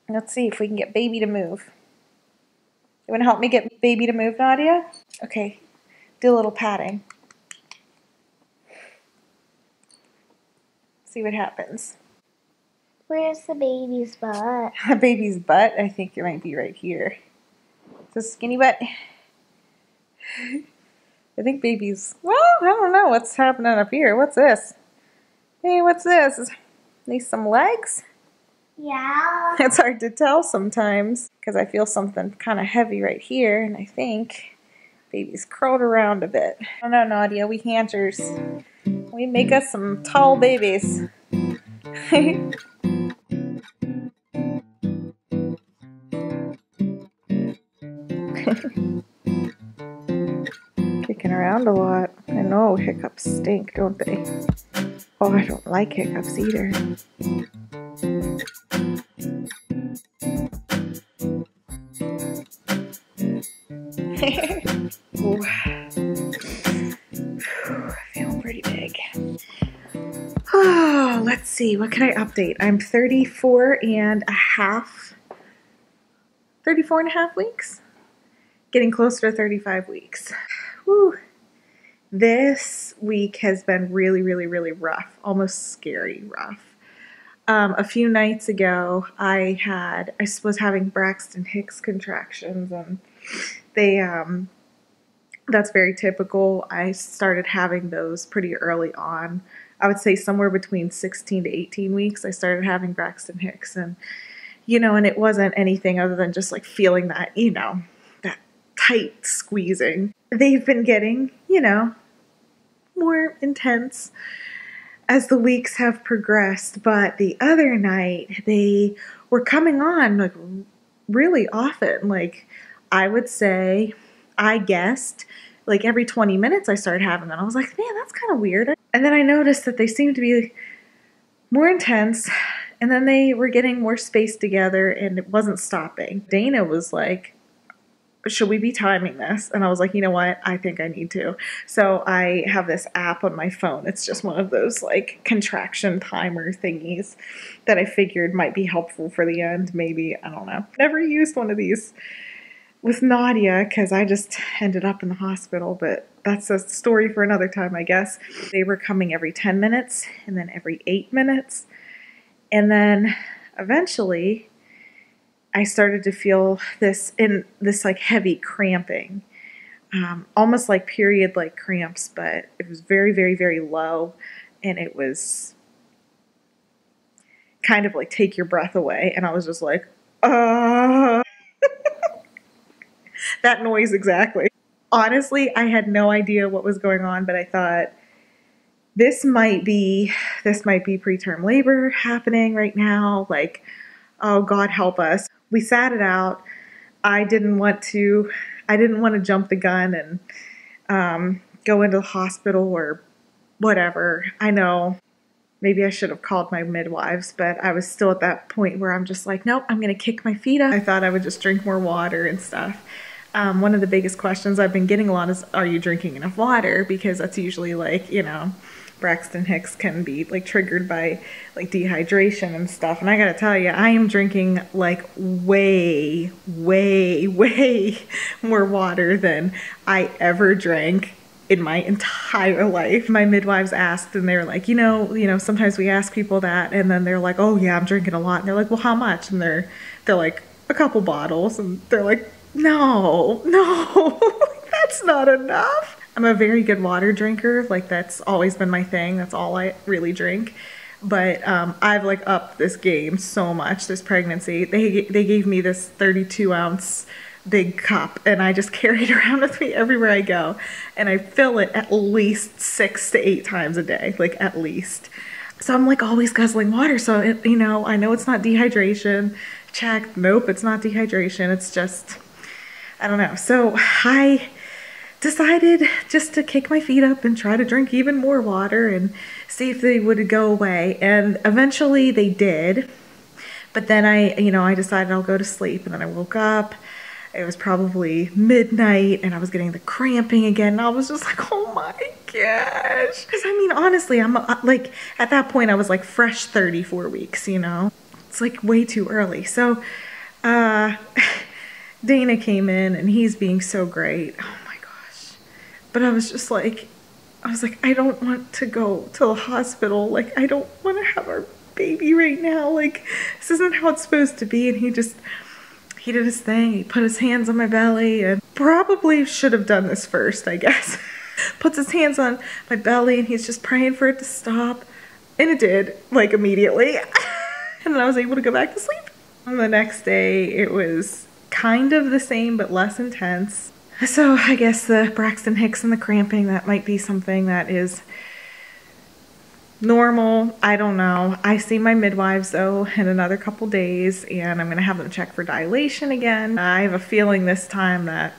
Let's see if we can get baby to move. You want to help me get baby to move, Nadia? Okay, do a little patting. See what happens. Where's the baby's butt? The baby's butt, I think it might be right here. It's a skinny butt. I think baby's, well, I don't know what's happening up here. What's this? Hey, what's this? Need some legs? Yeah. It's hard to tell sometimes because I feel something kind of heavy right here, and I think baby's curled around a bit. I don't know, Nadia, we Hanters, we make us some tall babies. Kicking around a lot. I know hiccups stink, don't they? Oh, I don't like hiccups either. Ooh. Feeling pretty big. Oh, let's see. What can I update? I'm 34 and a half weeks. Getting closer to 35 weeks. Woo. This week has been really, really, really rough. Almost scary rough. A few nights ago, I was having Braxton Hicks contractions, and they, that's very typical. I started having those pretty early on. I would say somewhere between 16 to 18 weeks, I started having Braxton Hicks, and, and it wasn't anything other than just like feeling that, that tight squeezing. They've been getting, more intense as the weeks have progressed, but the other night they were coming on like really often. Like I would say, I guessed like every 20 minutes I started having them. I was like, man, that's kind of weird. And then I noticed that they seemed to be more intense, and then they were getting more spaced together, and it wasn't stopping. Dana was like, should we be timing this? And I was like, you know what? I think I need to. So I have this app on my phone. It's just one of those like contraction timer thingies that I figured might be helpful for the end. Maybe, I don't know. Never used one of these with Nadia because I just ended up in the hospital, but that's a story for another time, I guess. They were coming every 10 minutes and then every 8 minutes. And then eventually I started to feel this like heavy cramping, almost like period like cramps, but it was very, very, very low, and it was kind of like take your breath away, and I was just like, that noise exactly. Honestly, I had no idea what was going on, but I thought this might be preterm labor happening right now. Like, oh, God help us. We sat it out. I didn't want to jump the gun and go into the hospital or whatever. I know maybe I should have called my midwives, but I was still at that point where I'm just like, nope, I'm going to kick my feet up. I thought I would just drink more water and stuff. One of the biggest questions I've been getting a lot is, are you drinking enough water? Because that's usually like, Braxton Hicks can be like triggered by like dehydration and stuff. And I gotta tell you, I am drinking like way, way, way more water than I ever drank in my entire life. My midwives asked, and they were like, sometimes we ask people that, and then they're like, oh yeah, I'm drinking a lot. And they're like, well, how much? And they're like, a couple bottles. And they're like, no, that's not enough. I'm a very good water drinker. Like that's always been my thing. That's all I really drink. But I've like upped this game so much this pregnancy. They gave me this 32-ounce big cup, and I just carry it around with me everywhere I go. And I fill it at least 6 to 8 times a day, like at least. So I'm like always guzzling water. So, I know it's not dehydration. Check. Nope, it's not dehydration. It's just, I don't know. So I decided just to kick my feet up and try to drink even more water and see if they would go away. And eventually they did. But then I decided I'll go to sleep. And then I woke up. It was probably midnight and I was getting the cramping again. And I was just like, oh my gosh. Because honestly, I'm like, at that point I was like fresh 34 weeks, it's like way too early. So Dana came in and he's being so great. Oh my gosh. But I was just like, I don't want to go to the hospital. Like, I don't want to have our baby right now. Like, this isn't how it's supposed to be. And he did his thing. He put his hands on my belly and probably should have done this first, I guess. Puts his hands on my belly and he's just praying for it to stop. And it did, like, immediately. And then I was able to go back to sleep. And the next day, it was kind of the same, but less intense. So I guess the Braxton Hicks and the cramping, that might be something that is normal. I don't know. I see my midwives though in another couple days and I'm gonna have them check for dilation again. I have a feeling this time that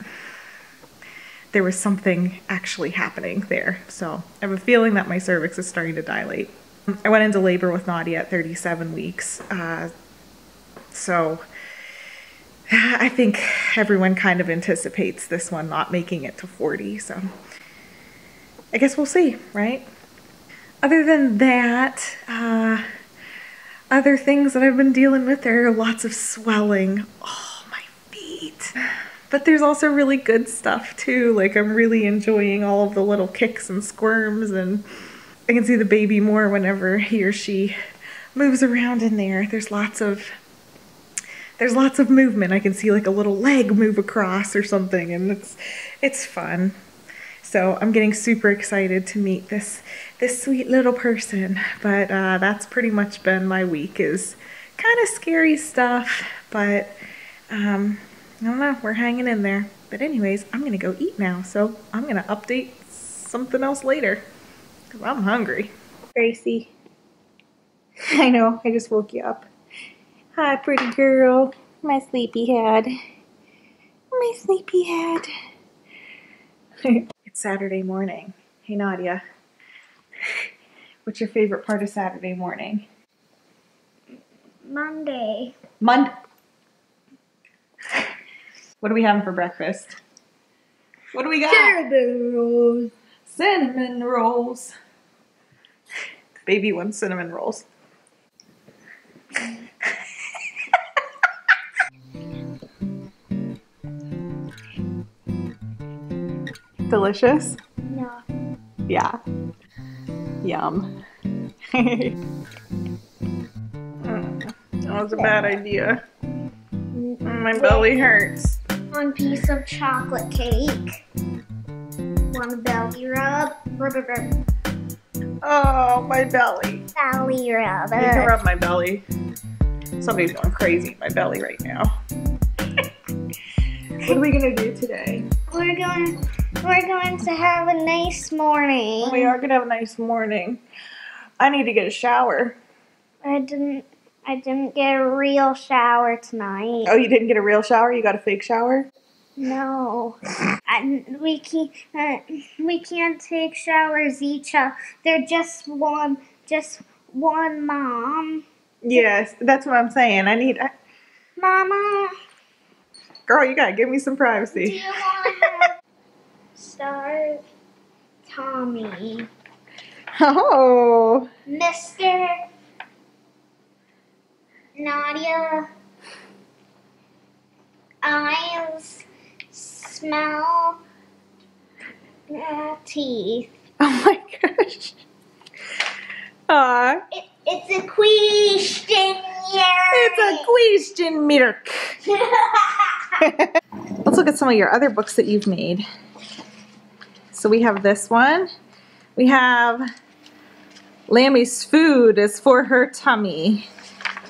there was something actually happening there. So I have a feeling that my cervix is starting to dilate. I went into labor with Nadia at 37 weeks. So I think everyone kind of anticipates this one not making it to 40, so I guess we'll see, right? Other than that, other things that I've been dealing with, there are lots of swelling. Oh, my feet. But there's also really good stuff too. Like, I'm really enjoying all of the little kicks and squirms, and I can see the baby more whenever he or she moves around in there. There's lots of movement. I can see like a little leg move across or something, and it's fun. So I'm getting super excited to meet this sweet little person. But that's pretty much been my week, is kind of scary stuff, but I don't know, we're hanging in there. But anyways, I'm gonna go eat now, so I'm gonna update something else later, because I'm hungry. Gracie, I know, I just woke you up. Hi, pretty girl. My sleepyhead. My sleepyhead. It's Saturday morning. Hey, Nadia. What's your favorite part of Saturday morning? Monday. What are we having for breakfast? What do we got? Cinnamon rolls. Cinnamon rolls. Baby wants cinnamon rolls. Delicious? No. Yeah. Yum. That was a bad idea. My belly hurts. One piece of chocolate cake. One belly rub. Rub. Oh, my belly. Belly rub. You can rub my belly. Somebody's going crazy in my belly right now. What are we gonna do today? We're going to have a nice morning. We are gonna have a nice morning. I need to get a shower. I didn't get a real shower tonight. Oh, you didn't get a real shower? You got a fake shower? No. We can't take showers each other. They're just one mom. Yes, that's what I'm saying. Mama, Girl, you gotta give me some do privacy. you want to have Star Tommy? Oh. Mr. Nadia, eyes, smell, teeth. Oh my gosh. Aw. It's a question. It's a question, Mirk. Let's look at some of your other books that you've made. So we have this one. We have Lammy's food is for her tummy.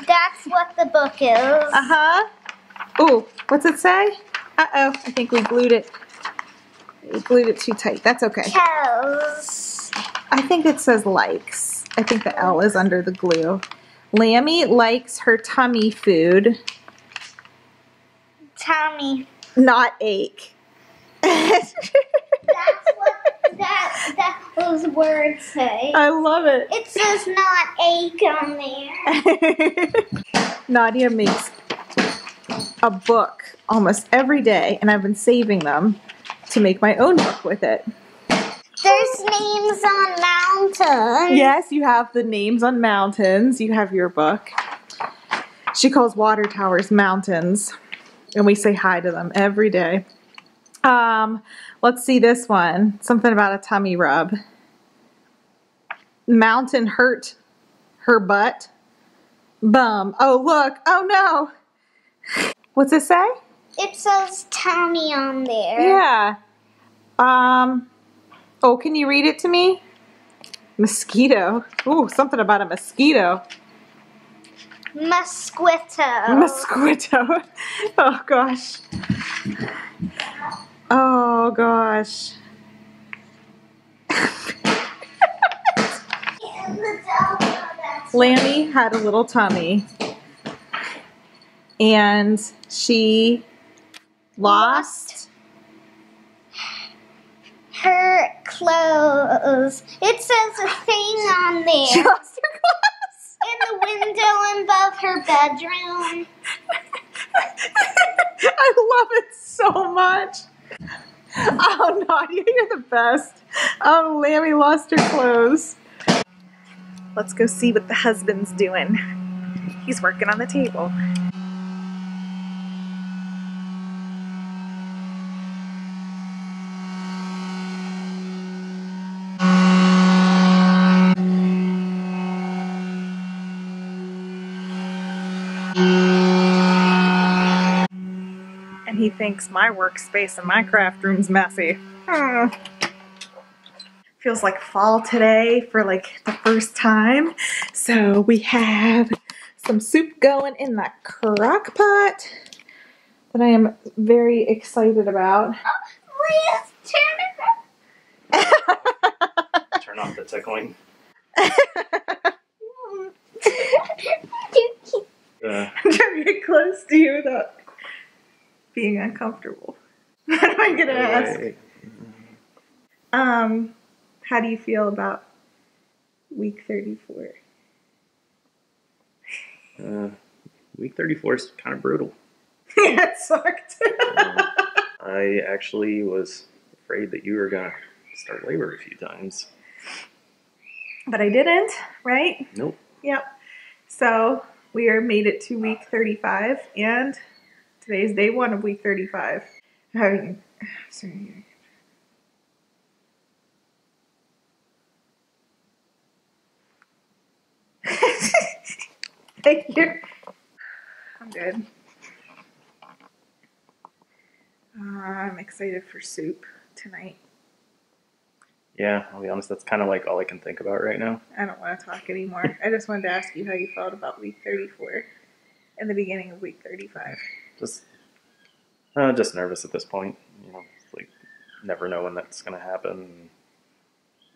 That's what the book is. Uh-huh. Ooh, what's it say? Uh-oh, I think we glued it. We glued it too tight. That's okay. Toes. I think it says likes. I think the L is under the glue. Lammy likes her tummy food. Tummy. Not ache. That's what those words say. I love it. It says not ache on there. Nadia makes a book almost every day, and I've been saving them to make my own book with it. There's names on mountains. Yes, you have the names on mountains. You have your book. She calls water towers mountains, and we say hi to them every day. Let's see this one. Something about a tummy rub. Mountain hurt her butt. Bum. Oh, look. Oh, no. What's it say? It says Tommy on there. Yeah. Oh, can you read it to me? Mosquito. Ooh, something about a mosquito. Mosquito. Mosquito. Oh, gosh. Oh, gosh. Lammy had a little tummy, and she lost her clothes. It says a thing on there. She lost her clothes in the window above her bedroom. I love it so much. Oh, Nadia, you're the best. Oh, Lammy lost her clothes. Let's go see what the husband's doing. He's working on the table. And he thinks my workspace and my craft room's messy. Feels like fall today for like the first time. So we have some soup going in the crock pot that I am very excited about. Please turn it. Turn off the tickling. I'm trying to get close to you without being uncomfortable. What am I gonna ask? How do you feel about week 34? Week 34 is kind of brutal. Yeah, it sucked. I actually was afraid that you were gonna start labor a few times. But I didn't, right? Nope. Yep. So we are made it to week 35, and today's day 1 of week 35. Sorry. Thank you. I'm good. I'm excited for soup tonight. Yeah, I'll be honest, that's kind of like all I can think about right now. I don't want to talk anymore. I just wanted to ask you how you felt about week 34 and the beginning of week 35. Just nervous at this point. You know, like never know when that's gonna happen.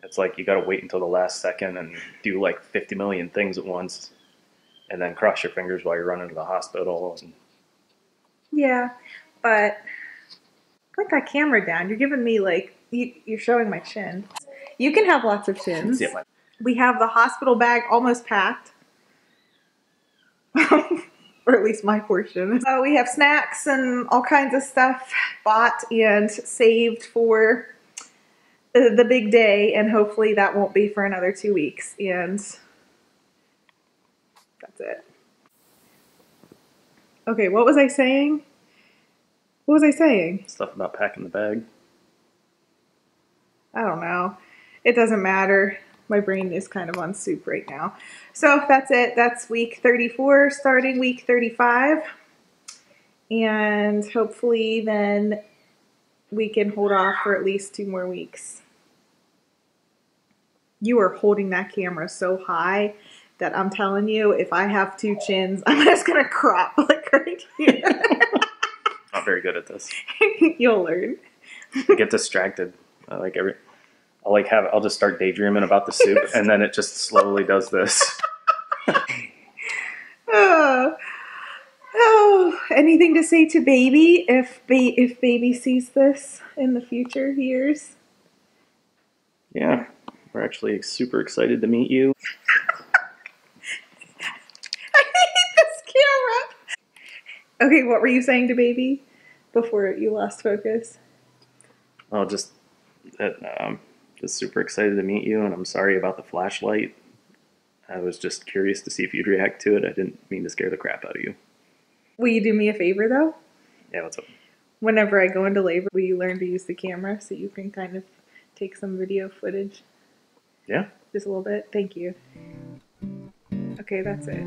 It's like you gotta wait until the last second and do like 50 million things at once, and then cross your fingers while you're running to the hospital. Yeah, but put that camera down. You're giving me like you're showing my chin. You can have lots of chins. Yeah. We have the hospital bag almost packed. Or at least my portion. We have snacks and all kinds of stuff bought and saved for the big day, and hopefully that won't be for another 2 weeks, and that's it. Okay, what was I saying? What was I saying? Stuff about packing the bag. I don't know. It doesn't matter. My brain is kind of on soup right now. So that's it. That's week 34, starting week 35. And hopefully then we can hold off for at least 2 more weeks. You are holding that camera so high that I'm telling you, if I have 2 chins, I'm just going to crop like right here. Not very good at this. You'll learn. I get distracted. I'll just start daydreaming about the soup, and then it just slowly does this. Anything to say to baby if baby sees this in the future years? Yeah, we're actually super excited to meet you. I hate this camera. Okay, what were you saying to baby before you lost focus? Oh, just super excited to meet you, and I'm sorry about the flashlight. I was just curious to see if you'd react to it. I didn't mean to scare the crap out of you. Will you do me a favor though? Yeah, what's up? Whenever I go into labor, will you learn to use the camera so you can kind of take some video footage? Yeah. Just a little bit? Thank you. Okay, that's it.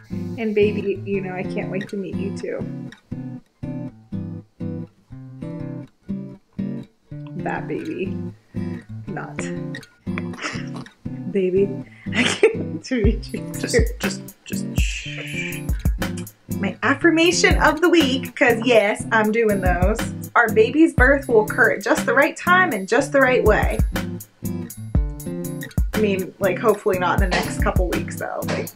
And baby, you know, I can't wait to meet you too. That baby. Not. Baby, I can't wait to meet you too. Just shh. My affirmation of the week, because yes, I'm doing those. Our baby's birth will occur at just the right time and just the right way. I mean, like, hopefully not in the next couple weeks, though. Like,